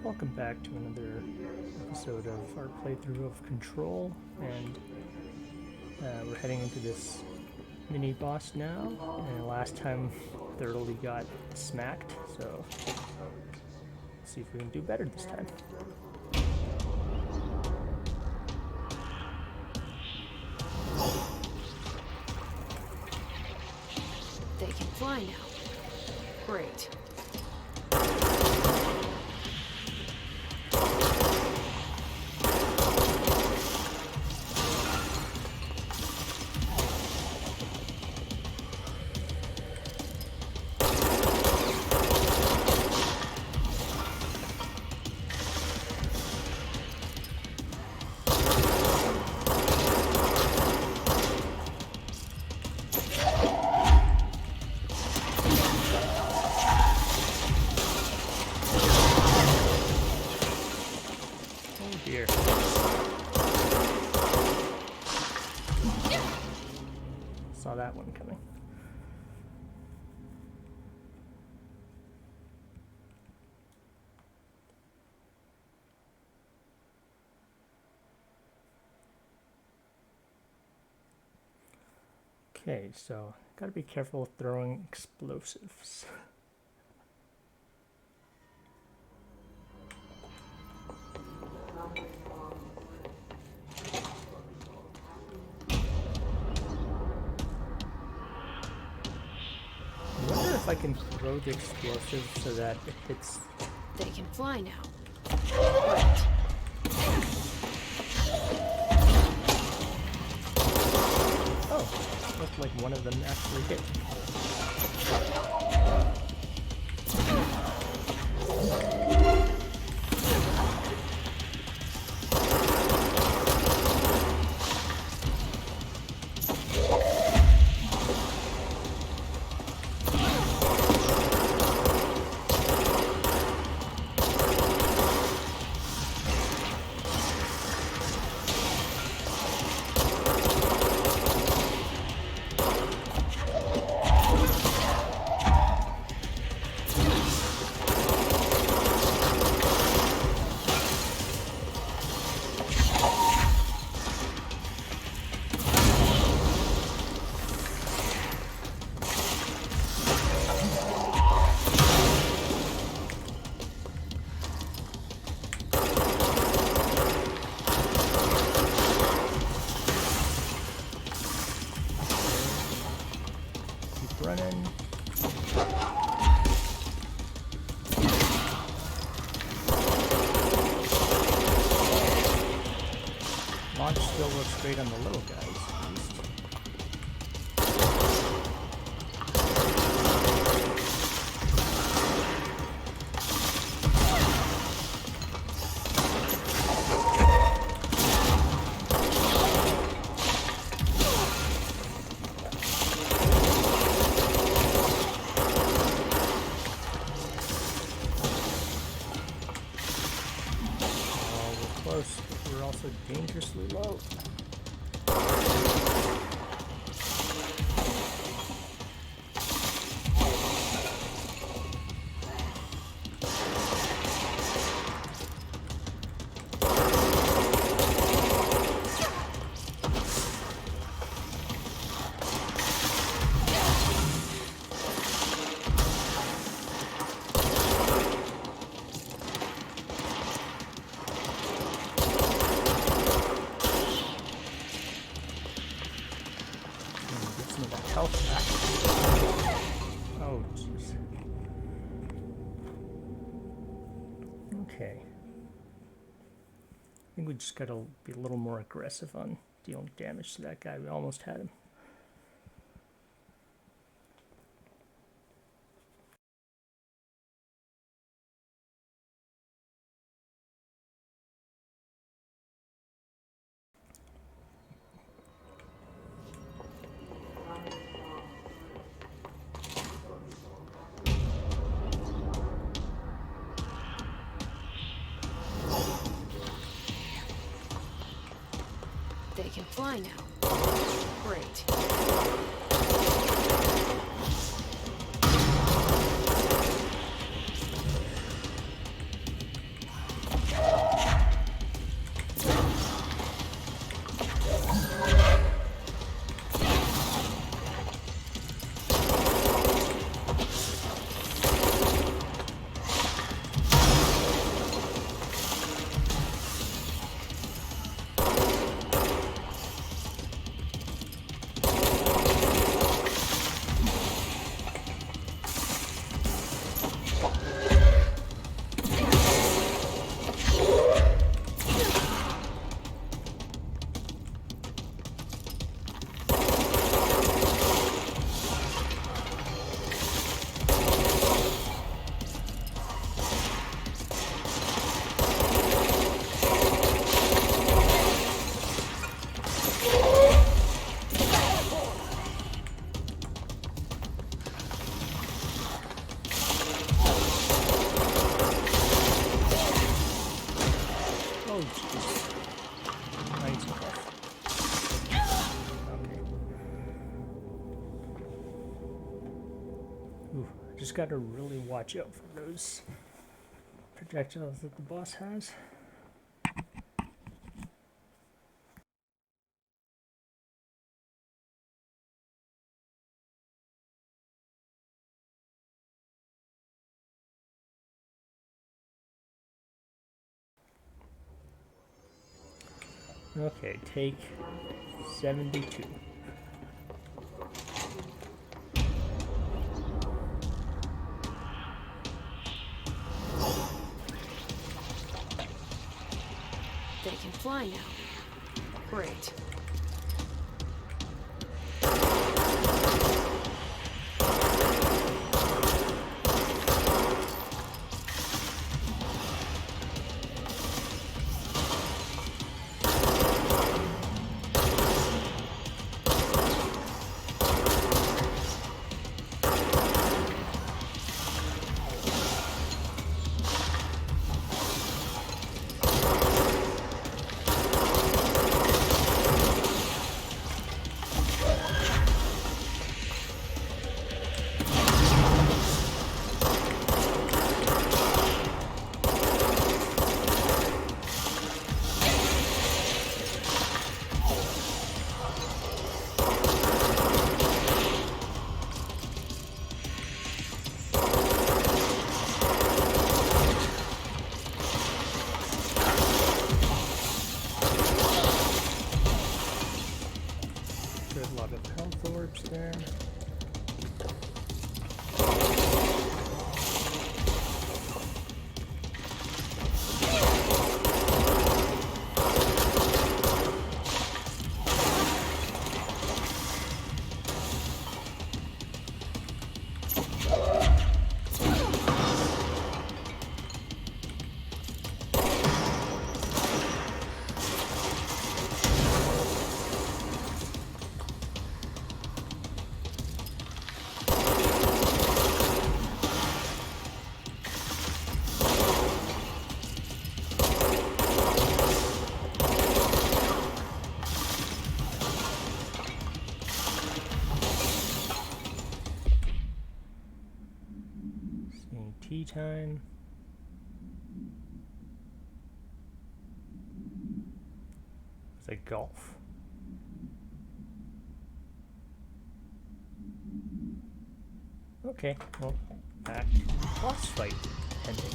Welcome back to another episode of our playthrough of Control, and we're heading into this mini boss now. And last time, thoroughly got smacked, so let's see if we can do better this time. They can fly now. Great. Here. Saw that one coming. Okay, so gotta be careful with throwing explosives. I wonder if I can throw the explosive so that it hits. They can fly now. Great. Oh, looked like one of them actually hit. Running. Launch still looks great on the little guys, at least. Close, but we're also dangerously low. Health back. Oh, jeez. Okay. I think we just gotta be a little more aggressive on dealing damage to that guy. We almost had him. They can fly now. Great. just gotta really watch out for those projectiles that the boss has. Okay, take 72. They can fly now. Great. There's a lot of health orbs there. Tea time. It's like golf. Okay, well, back. Boss fight pending.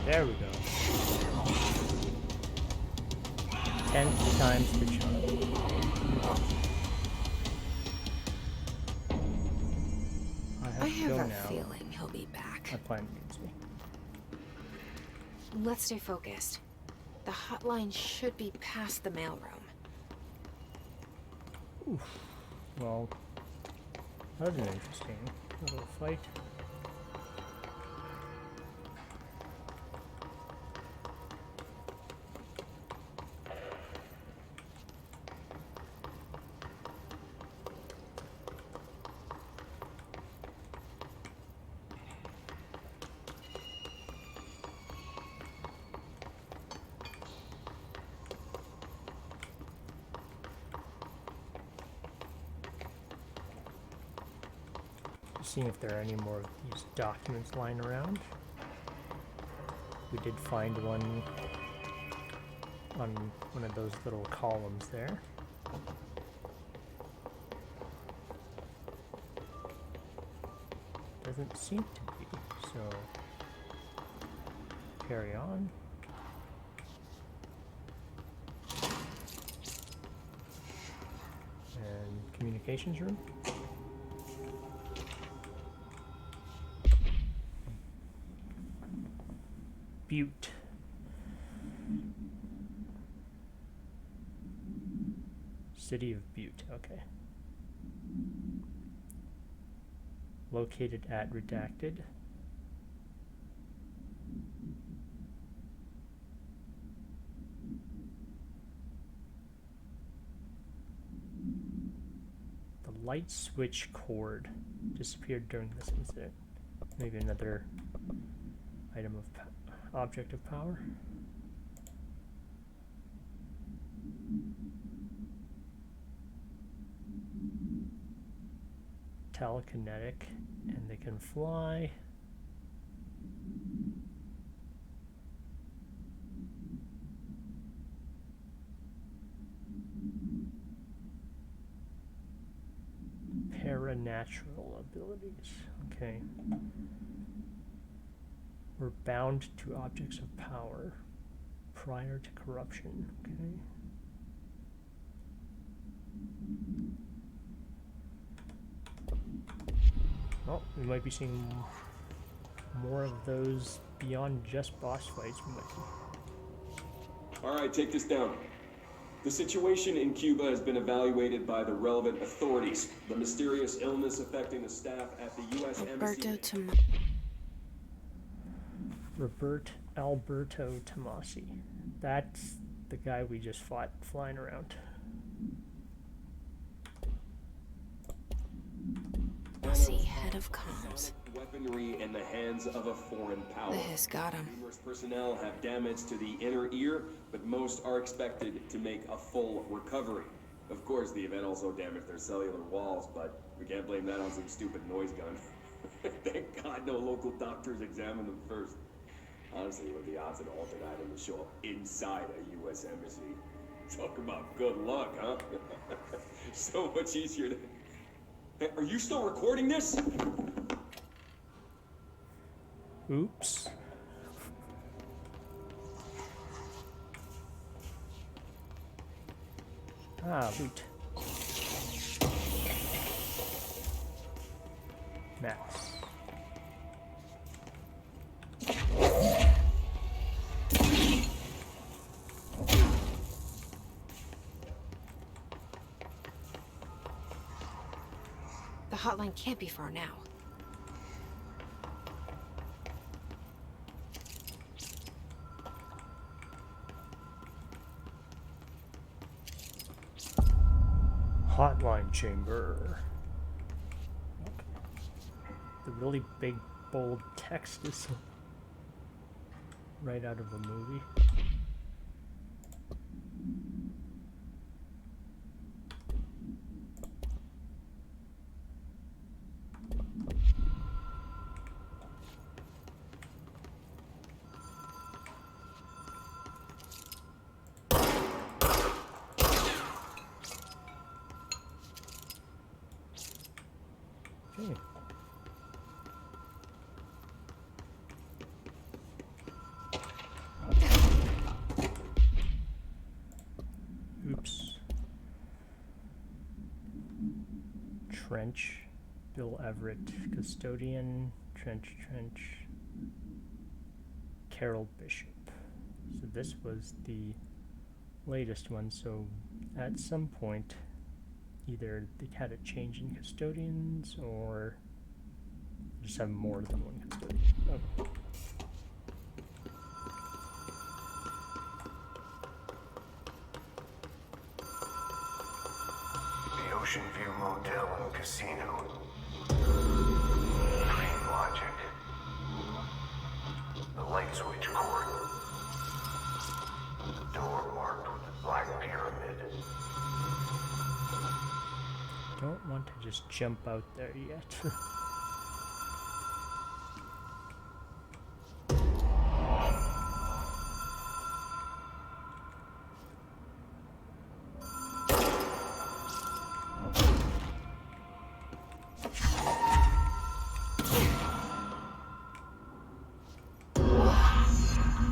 There we go. 10 times the charm. I have go a now. feeling he'll be back. My plan needs me. Let's stay focused. The hotline should be past the mailroom. Oof. Well, that was an interesting little fight. Seeing if there are any more of these documents lying around. We did find one on one of those little columns there. Doesn't seem to be, so carry on. And communications room. Butte. City of Butte, okay. Located at redacted. light switch cord disappeared during this incident. Maybe another item of object of power. Telekinetic, and they can fly. Paranatural abilities. Okay. We're bound to objects of power prior to corruption. Okay. Oh, we might be seeing more of those beyond just boss fights. We might be. All right, take this down. The situation in Cuba has been evaluated by the relevant authorities. The mysterious illness affecting the staff at the U.S. Embassy. Alberto Tomasi. That's the guy we just fought flying around. Tomasi, head of comms. Weaponry in the hands of a foreign power. The Hiss got him. Numerous personnel have damage to the inner ear, but most are expected to make a full recovery. Of course, the event also damaged their cellular walls, but we can't blame that on some stupid noise gun. Thank God no local doctors examined them first. Honestly, what are the odds an altered item will show up inside a U.S. embassy? Talk about good luck, huh? So much easier to... Hey, are you still recording this? Oops. Ah, loot. Max. The hotline can't be far now. Hotline chamber. Okay. The really big, bold text is right out of a movie. Okay. Oops. Trench. Bill Everett. Custodian. Trench. Carol Bishop. So this was the latest one. So at some point, either they had a change in custodians or just have more than one custodian. Okay. The Ocean View Motel and Casino. Dream Logic. The light switch cord. The door marked with the black pyramid. Don't want to just jump out there yet.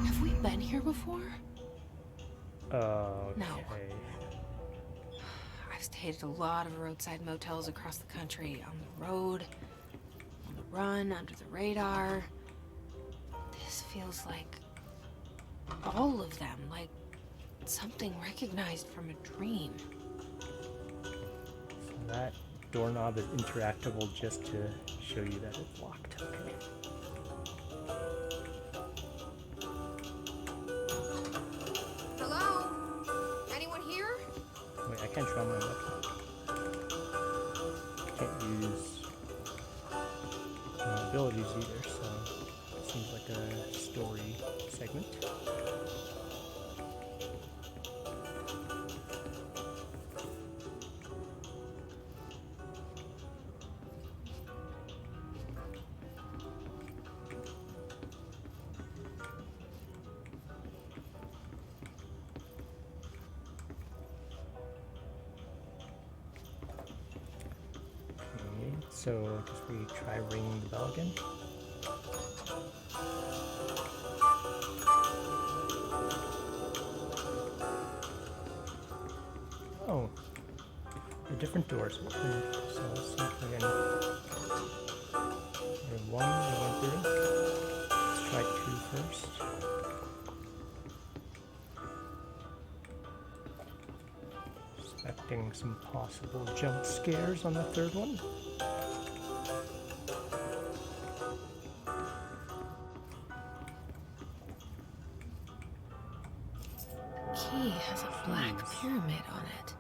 Have we been here before? Okay. No. I've stayed at a lot of roadside motels across the country. On the road, on the run, under the radar. This feels like all of them, like something recognized from a dream. So that doorknob is interactable just to show you that it's locked. Okay. Hello? Anyone here? Wait, I can't draw my weapon. can't use abilities either, so it seems like a story segment. So I guess we try ringing the bell again. Oh, they're different doors. So let's see if we can. We have one, we went through. Let's try two first. Expecting some possible jump scares on the third one. Key has a black pyramid on it.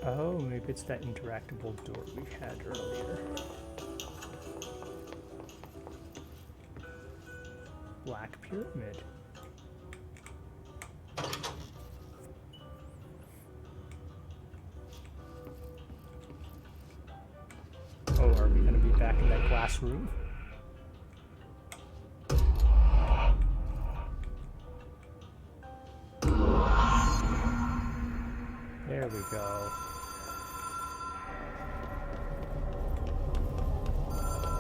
Oh, maybe it's that interactable door we had earlier. Black pyramid. Oh, are we gonna be back in that glass room? There we go.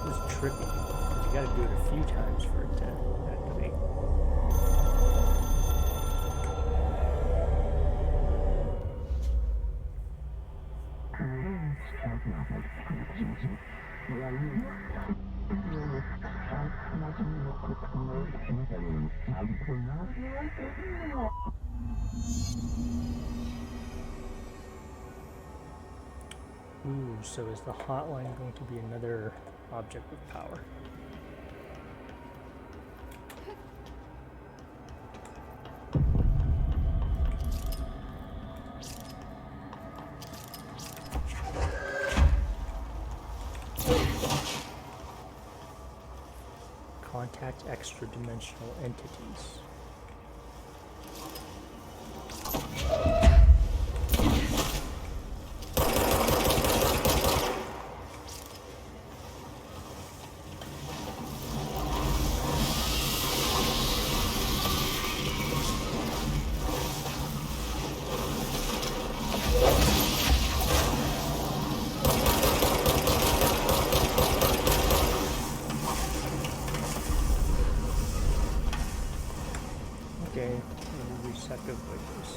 This is trippy, because you gotta do it a few times for it to activate. Ooh, so is the hotline going to be another object with power? Contact extra-dimensional entities. Okay, let me reset the voices.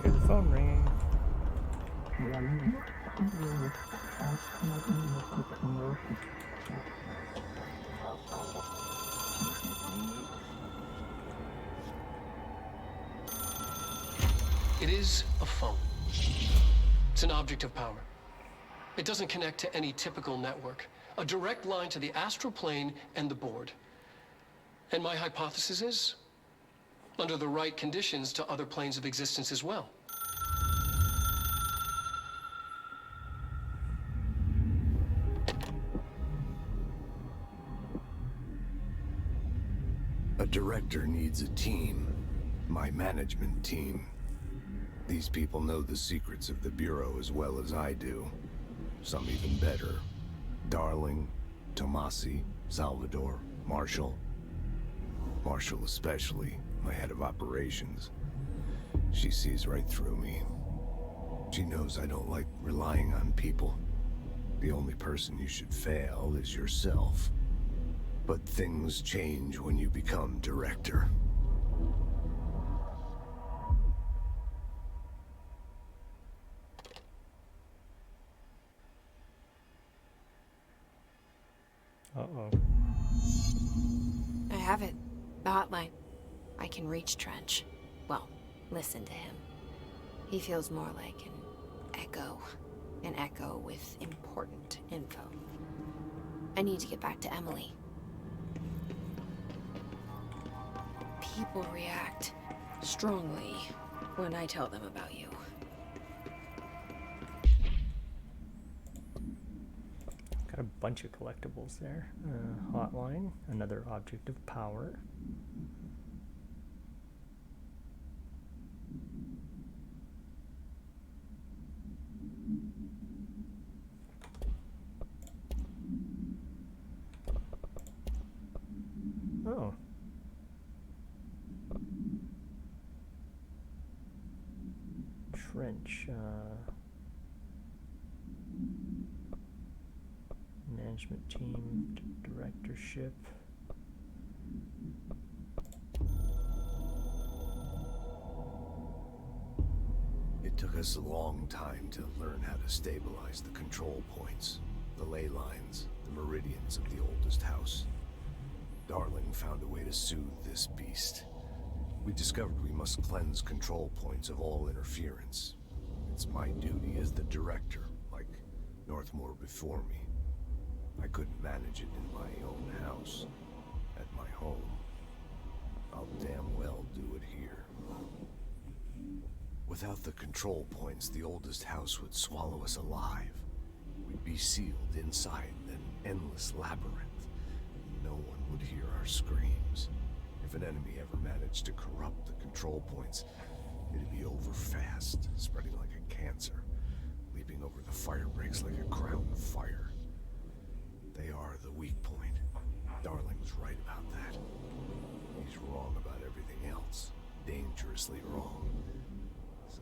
Hear the phone ringing. It is a phone. It's an object of power. It doesn't connect to any typical network. A direct line to the astral plane and the board. And my hypothesis is, under the right conditions, to other planes of existence as well. A director needs a team. My management team. These people know the secrets of the Bureau as well as I do. Some even better. Darling, Tomasi, Salvador, Marshall. Marshall especially, my head of operations. She sees right through me. She knows I don't like relying on people. The only person you should fail is yourself. But things change when you become director. Uh-oh. I have it. The hotline. I can reach Trench. Well, listen to him. He feels more like an echo. An echo with important info. I need to get back to Emily. People react strongly when I tell them about you. Got a bunch of collectibles there. Hotline, another object of power. Oh. Trench, management team, directorship. It took us a long time to learn how to stabilize the control points, the ley lines, the meridians of the oldest house. Darling found a way to soothe this beast. We discovered we must cleanse control points of all interference. It's my duty as the director, like Northmore before me. I couldn't manage it in my own house, at my home. I'll damn well do it here. Without the control points, the oldest house would swallow us alive. We'd be sealed inside an endless labyrinth. No one would hear our screams. If an enemy ever managed to corrupt the control points, it'd be over fast, spreading like a cancer, leaping over the fire breaks like a crown of fire. They are the weak point. Darling was right about that. He's wrong about everything else. Dangerously wrong.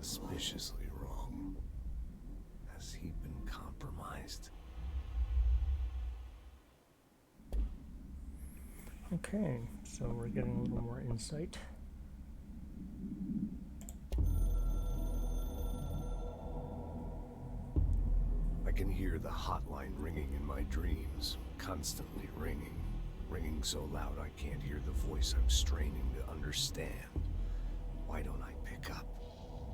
Suspiciously wrong. Has he been compromised? Okay, so we're getting a little more insight. I can hear the hotline ringing in my dreams, constantly ringing. Ringing so loud I can't hear the voice I'm straining to understand. Why don't I pick up?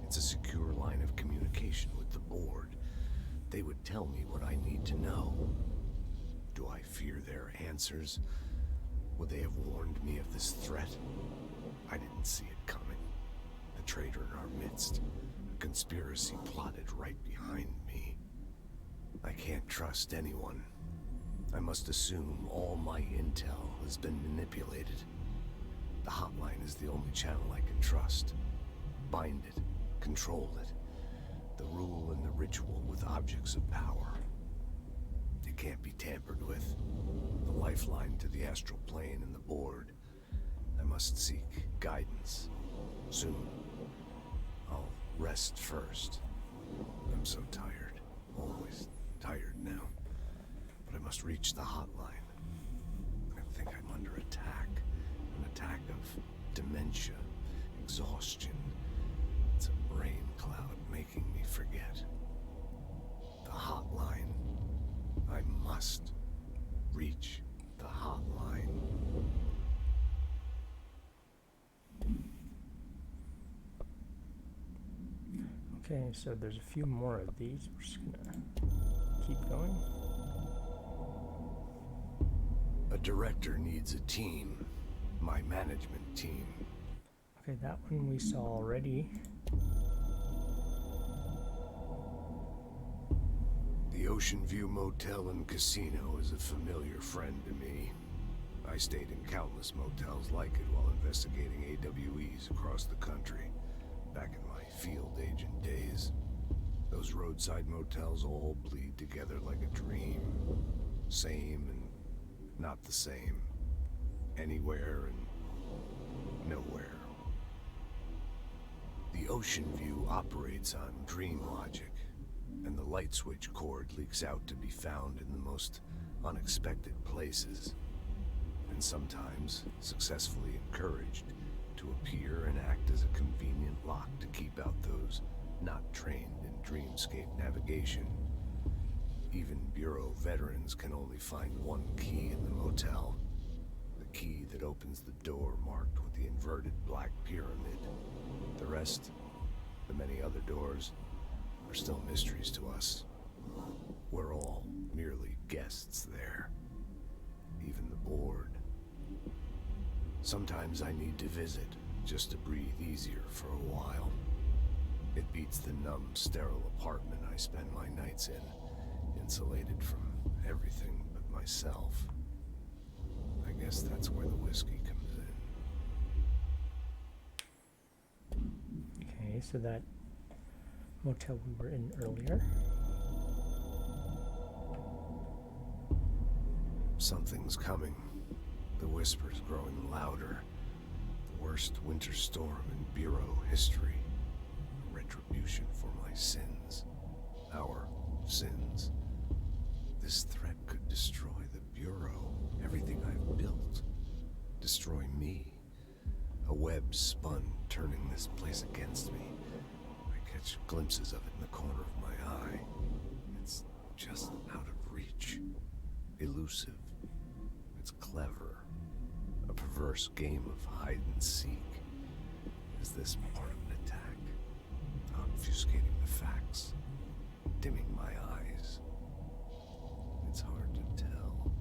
It's a secure line of communication with the board. They would tell me what I need to know. Do I fear their answers? Would they have warned me of this threat? I didn't see it coming. A traitor in our midst. A conspiracy plotted right behind me. I can't trust anyone. I must assume all my intel has been manipulated. The hotline is the only channel I can trust. Bind it, control it. The rule and the ritual with objects of power. It can't be tampered with. The lifeline to the astral plane and the board. I must seek guidance. Soon. I'll rest first. I'm so tired. Always tired now. But I must reach the hotline. I think I'm under attack. An attack of dementia, exhaustion. It's a brain cloud making me forget. The hotline. I must reach the hotline. Okay, so there's a few more of these. We're just gonna keep going. A director needs a team. My management team. Okay, that one we saw already. The Ocean View Motel and Casino is a familiar friend to me. I stayed in countless motels like it while investigating AWEs across the country, back in my field agent days. Those roadside motels all bleed together like a dream. Same and not the same. Anywhere and nowhere. The Ocean View operates on dream logic, and the light switch cord leaks out to be found in the most unexpected places, and sometimes successfully encouraged to appear and act as a convenient lock to keep out those not trained in dreamscape navigation. Even Bureau veterans can only find one key in the motel. The key that opens the door marked with the inverted black pyramid. The rest, the many other doors, are still mysteries to us. We're all merely guests there. Even the board. Sometimes I need to visit, just to breathe easier for a while. It beats the numb, sterile apartment I spend my nights in, insulated from everything but myself. I guess that's where the whiskey comes in. Okay, so that motel we were in earlier. Something's coming. The whisper's growing louder. The worst winter storm in Bureau history. Retribution for my sins. Our sins. This threat could destroy the Bureau, everything I've built. Destroy me. A web spun, turning this place against me. I catch glimpses of it in the corner of my eye. It's just out of reach. Elusive. It's clever. A perverse game of hide and seek. Is this part of an attack? Obfuscating the facts. Dimming my eyes. It's hard to tell.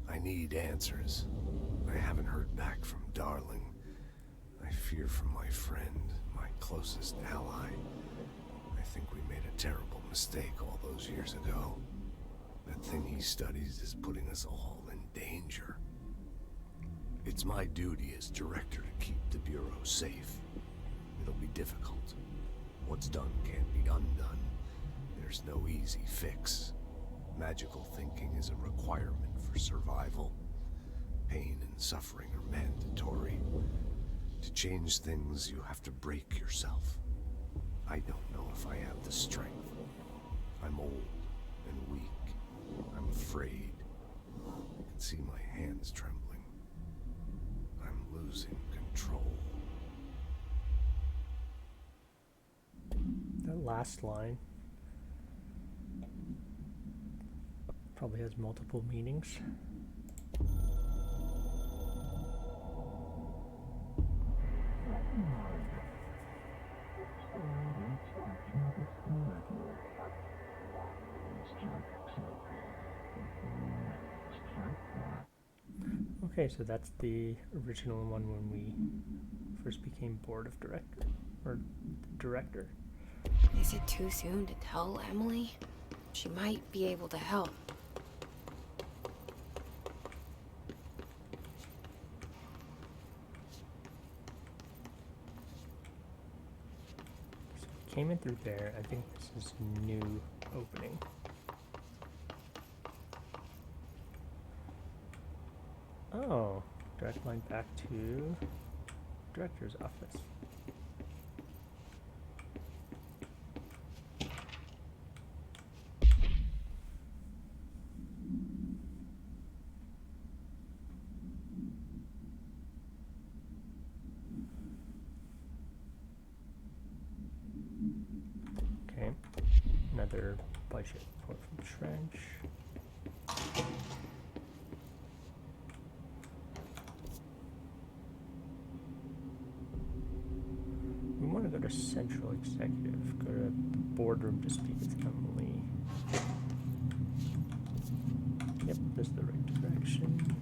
I need answers. I haven't heard back from Darling. I fear for my friend, my closest ally. I think we made a terrible mistake all those years ago. That thing he studies is putting us all in danger. It's my duty as director to keep the Bureau safe. It'll be difficult. What's done can't be undone. There's no easy fix. Magical thinking is a requirement for survival. Pain and suffering are mandatory. To change things, you have to break yourself. I don't know if I have the strength. I'm old and weak. I'm afraid. I can see my hands trembling. I'm losing control. That last line probably has multiple meanings. Okay, so that's the original one when we first became board of director, or director. Is it too soon to tell Emily? She might be able to help. So we came in through there. I think this is new opening. Oh, direct line back to director's office. Okay, another budget report from Trench. We want to go to Central Executive, go to the boardroom to speak with Emily. Yep, this is the right direction.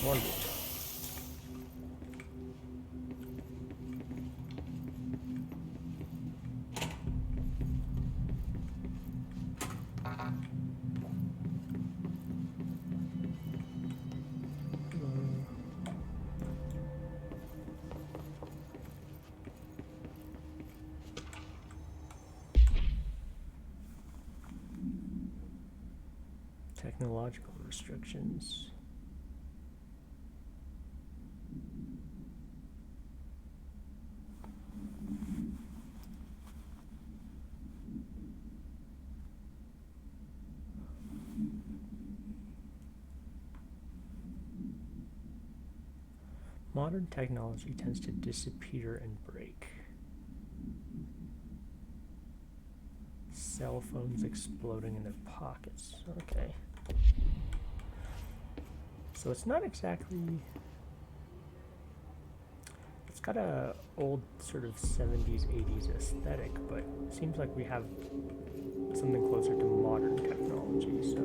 Wonderful. Technological restrictions. Modern technology tends to disappear and break. Cell phones exploding in their pockets. Okay. So it's not exactly... It's got a old sort of 70s, 80s aesthetic, but it seems like we have something closer to modern technology, so...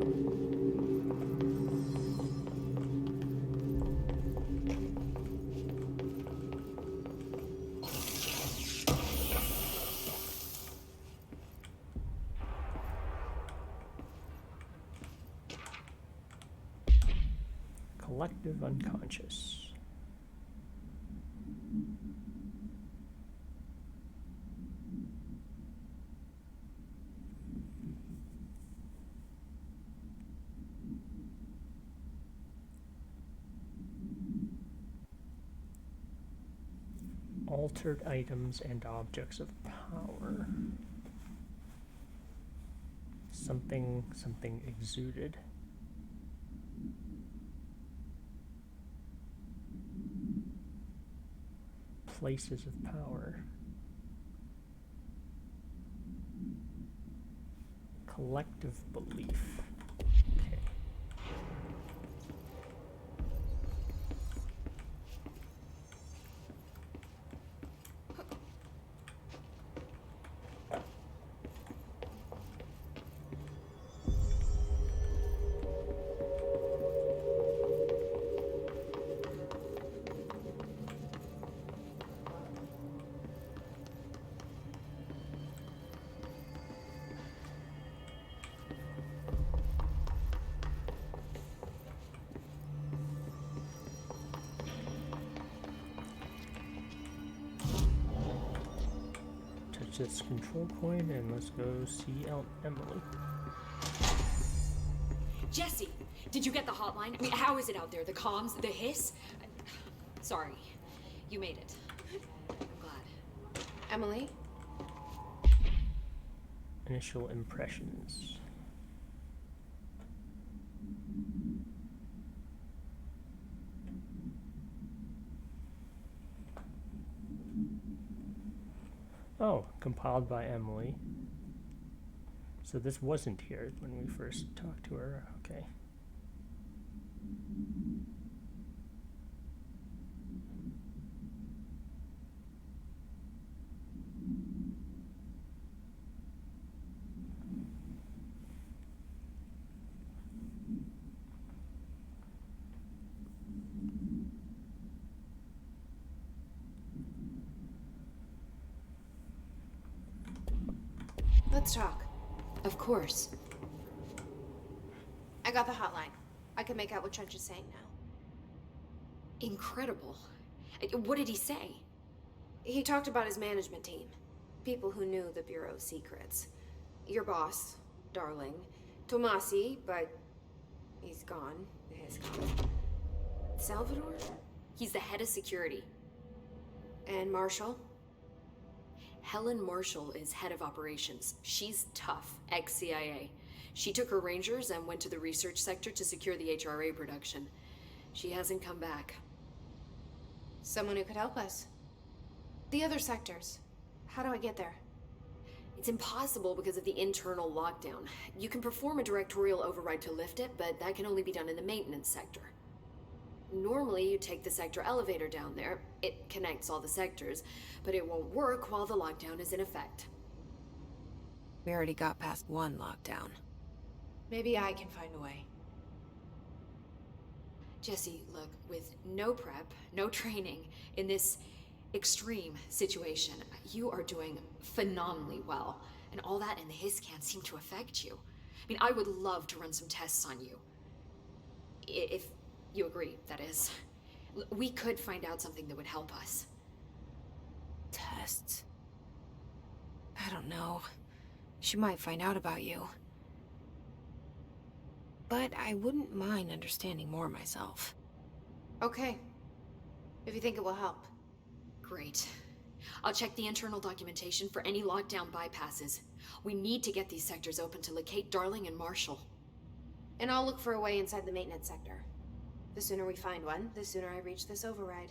Collective unconscious. Altered items and objects of power. Something exuded. Places of power. Collective belief. Okay. This control point and let's go see Emily. Jesse, did you get the hotline? I mean, how is it out there? The comms, the hiss? Sorry, you made it. I'm glad. Emily? Initial impressions. Oh, compiled by Emily. So this wasn't here when we first talked to her. Okay. Let's talk. Of course. I got the hotline. I can make out what Trench is saying now. Incredible. What did he say? He talked about his management team. People who knew the Bureau's secrets. Your boss, Darling. Tomasi, but he's gone. His gone. Salvador? He's the head of security. And Marshall? Helen Marshall is head of operations. She's tough, ex-CIA. She took her Rangers and went to the research sector to secure the HRA production. She hasn't come back. Someone who could help us. The other sectors. How do I get there? It's impossible because of the internal lockdown. You can perform a directorial override to lift it, but that can only be done in the maintenance sector. Normally, you take the sector elevator down there. It connects all the sectors, but it won't work while the lockdown is in effect. We already got past one lockdown. Maybe I can find a way. Jesse, look, with no prep, no training, in this extreme situation, you are doing phenomenally well. And all that and the hiss can't seem to affect you. I mean, I would love to run some tests on you. If you agree, that is. We could find out something that would help us. Tests? I don't know. She might find out about you. But I wouldn't mind understanding more myself. Okay. If you think it will help. Great. I'll check the internal documentation for any lockdown bypasses. We need to get these sectors open to locate Darling and Marshall. And I'll look for a way inside the maintenance sector. The sooner we find one, the sooner I reach this override.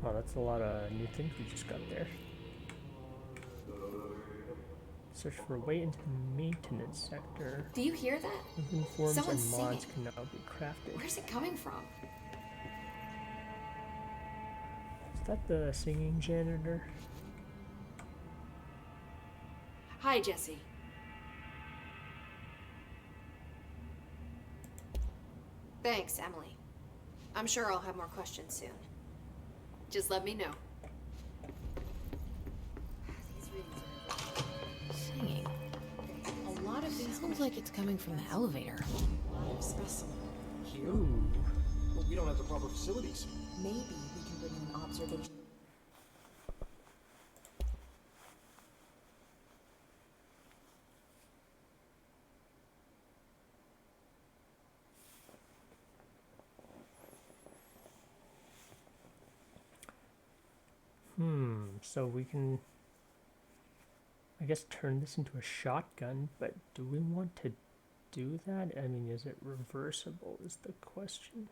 Oh, that's a lot of new things we just got there. Search for way into the maintenance sector. Do you hear that? Weapon forms Someone's and mods singing. can now be crafted. Where's it coming from? Is that the singing janitor? Hi, Jesse. Thanks, Emily. I'm sure I'll have more questions soon. Just let me know. These readings are Singing. a lot of these Sounds like it's coming from the elevator. Specimen. Here? Ooh. But we don't have the proper facilities. Maybe we can bring in an observation. So we can, I guess, turn this into a shotgun, but do we want to do that? I mean, is it reversible is the question.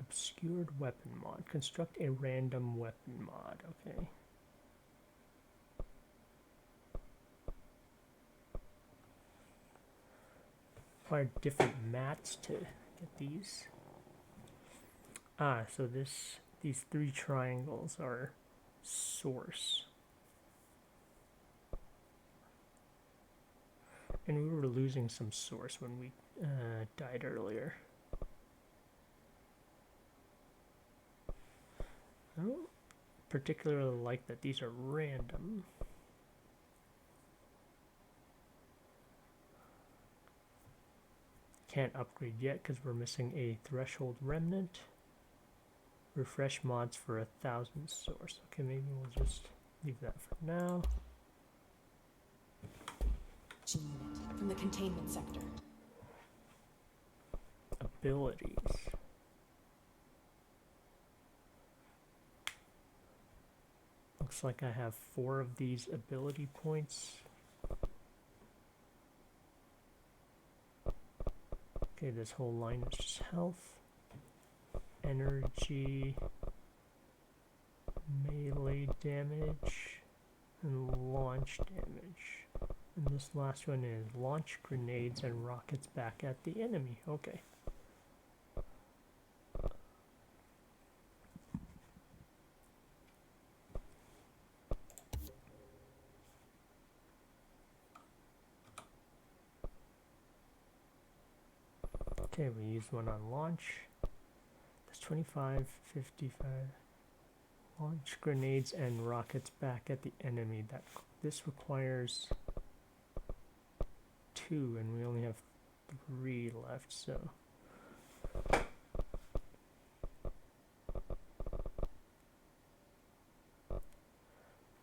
Obscured weapon mod. Construct a random weapon mod. Okay. Require different mats to get these. Ah, so these three triangles are source. And we were losing some source when we died earlier. I don't particularly like that these are random. Can't upgrade yet because we're missing a threshold remnant. Refresh mods for 1,000 source. Okay, maybe we'll just leave that for now. Unit from the containment sector. Abilities. Looks like I have 4 of these ability points. Okay, this whole line is just health, energy, melee damage, and launch damage. And this last one is launch grenades and rockets back at the enemy. Okay. Okay, we used one on launch. That's 25, 55. Launch grenades and rockets back at the enemy. This requires 2, and we only have 3 left, so.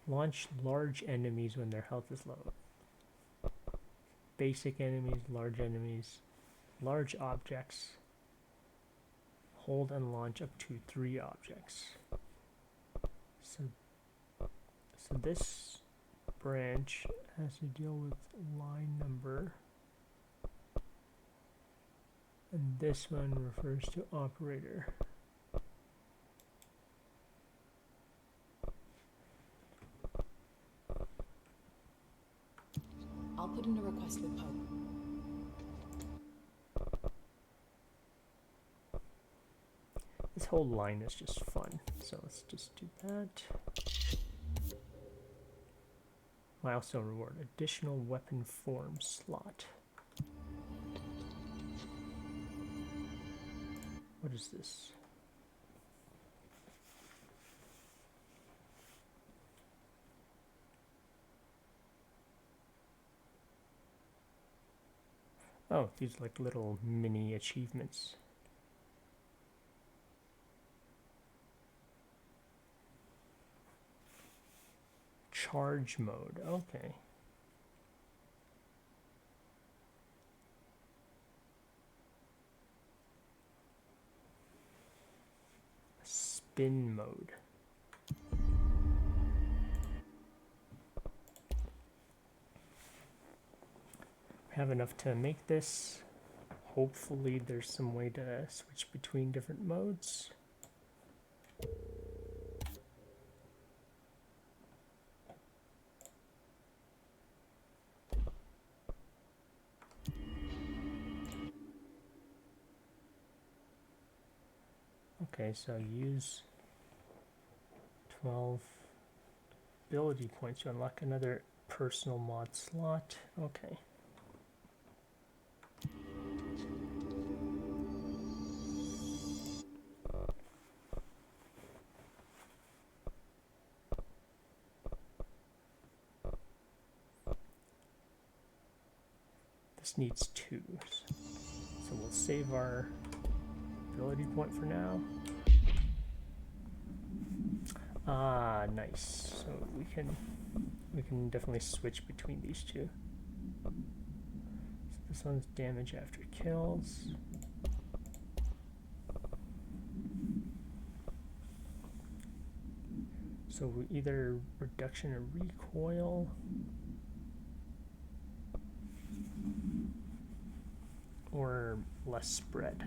Launch large enemies when their health is low. Basic enemies, large objects. Hold and launch up to 3 objects. So this branch has to deal with line number. And this one refers to operator. I'll put in a request with Poe. This whole line is just fun, so let's just do that. Milestone reward, additional weapon form slot. What is this? Oh, these are like little mini achievements. Charge mode, okay. Spin mode. We have enough to make this hopefully there's some way to switch between different modes. Okay, so use 12 ability points to unlock another personal mod slot. Okay. This needs 2. So we'll save our ability point for now. Ah, nice. So we can definitely switch between these two. So this one's damage after kills. So we either reduction in recoil or less spread.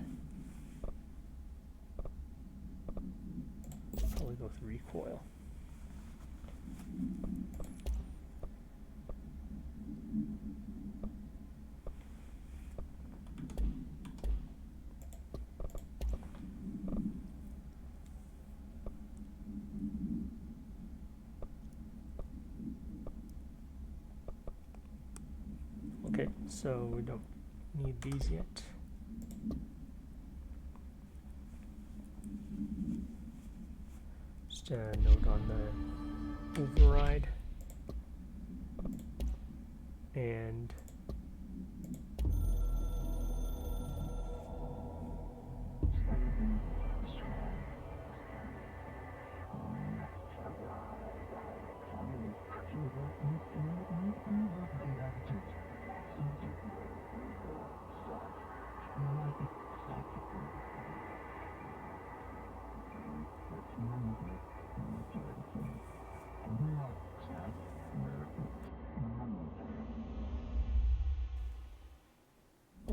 Probably go with recoil. Okay, so we don't need these yet. Just a note on the override and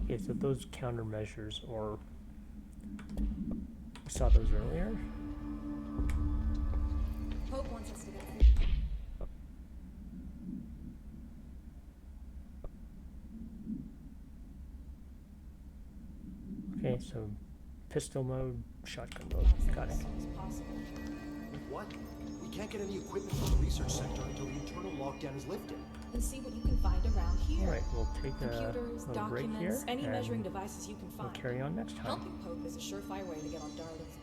okay, so those countermeasures, or we saw those earlier. Pope wants us to get Okay, so pistol mode, shotgun mode, got it. as soon as possible. With what? We can't get any equipment from the research sector until the internal lockdown is lifted. And see what you can find around here. All right, we'll take a Computers, little break here documents, any measuring and devices you can we'll find. carry on next time. Helping Pope is a surefire way to get on Darling's